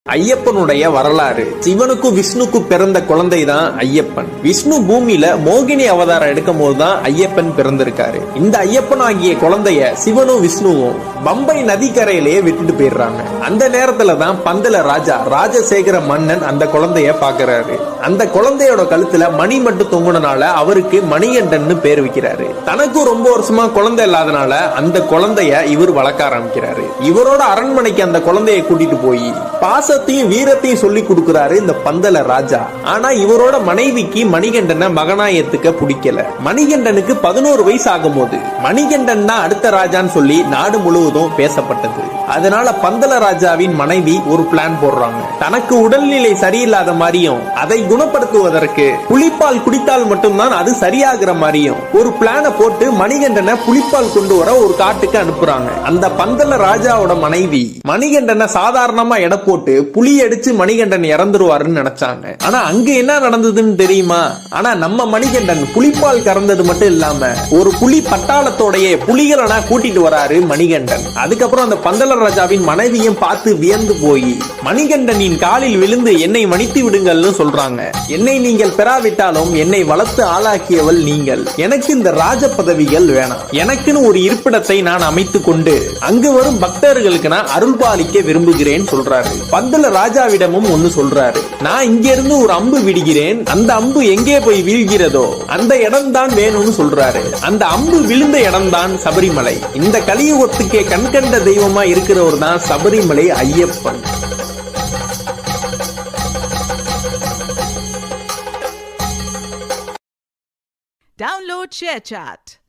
ஐயப்பனுடைய வரலாறு. சிவனுக்கும் விஷ்ணுக்கும் பிறந்த குழந்தை தான் ஐயப்பன். விஷ்ணு பூமியில மோகினி அவதாரம் எடுக்கும் போதுதான் ஐயப்பன் பிறந்திருக்காரு. இந்த ஐயப்பன் ஆகிய குழந்தைய சிவனும் விஷ்ணுவும் பம்பை நதிக்கரையிலேயே விட்டுட்டு போயிடுறாங்க. அந்த நேரத்துல தான் பந்தல ராஜா ராஜசேகர மன்னன் அந்த குழந்தைய பாக்குறாரு. அந்த குழந்தையோட கழுத்துல மணி மட்டும் தொங்குனனால அவருக்கு மணிகண்டன் பேர் வைக்கிறாரு. தனக்கும் ரொம்ப வருஷமா குழந்தை இல்லாதனால அந்த குழந்தைய இவர் வளர்க்க ஆரம்பிக்கிறாரு. இவரோட அரண்மனைக்கு அந்த குழந்தைய கூட்டிட்டு போய் பாசத்தையும் வீரத்தையும் சொல்லி கொடுக்கிறாரு இந்த பந்தல ராஜா. ஆனா இவரோட மனைவிக்கு மணிகண்டனை மகனாயத்துக்க பிடிக்கல. மணிகண்டனுக்கு 11 வயசு ஆகும் போது மணிகண்டன் தான் அடுத்த ராஜான்னு சொல்லி நாடு முழுவதும் பேசப்பட்டது. அதனால பந்தல ராஜாவின் மனைவி ஒரு பிளான் போடுறாங்க. தனக்கு உடல்நிலை சரியில்லாத மாதிரியும் அதை குணப்படுத்துவதற்கு புலிப்பால் குடித்தால் மட்டும்தான் அது சரியாகிற மாதிரியும் ஒரு பிளான போட்டு மணிகண்டனை புலிப்பால் கொண்டு வர ஒரு காட்டுக்கு அனுப்புறாங்க. அந்த பந்தல ராஜாவோட மனைவி மணிகண்டனை சாதாரணமா எடை போட்டு புலி அடிச்சு மணிகண்டன் இறந்துருவாருன்னு நினைச்சாங்க. ஆனா அங்க என்ன நடந்ததுன்னு தெரியுமா? ஆனா நம்ம மணிகண்டன் புலிப்பால் கறந்தது மட்டும் இல்லாம ஒரு புலி பட்டாளத்தோடைய புலிகளை கூட்டிட்டு வராரு மணிகண்டன். அதுக்கப்புறம் அந்த பந்தல ராஜாவின் மனைவியும் பார்த்து வியந்து போய் மணிகண்டனின் காலில் விழுந்து என்னை மன்னித்து விடுங்கள்னு சொல்றாங்க. என்னை நீங்கள் பெறாவிட்டாலும் என்னை வளர்த்து ஆளாக்கியவள் நீங்கள். எனக்கு இந்த ராஜ பதவிகள் வேணாம். எனக்குன்னு ஒரு இருப்பிடத்தை நான் அமைத்துக் கொண்டு அங்கு வரும் பக்தர்களுக்கு நான் அருள்பாலிக்க விரும்புகிறேன் சொல்றாரு. பந்தல ராஜாவிடமும் ஒன்னு சொல்றாரு. நான் இங்க இருந்து ஒரு அம்பு விடுகிறேன். அந்த அம்பு எங்கே போய் வீழ்கிறதோ அந்த இடம் தான் வேணும்னு சொல்றாரு. அந்த அம்பு விழுந்த இடம் தான் சபரிமலை. இந்த கலியுகத்துக்கே கண்கண்ட தெய்வமா இருக்கிறவர் தான் சபரிமலை ஐயப்பன். Download ShareChat.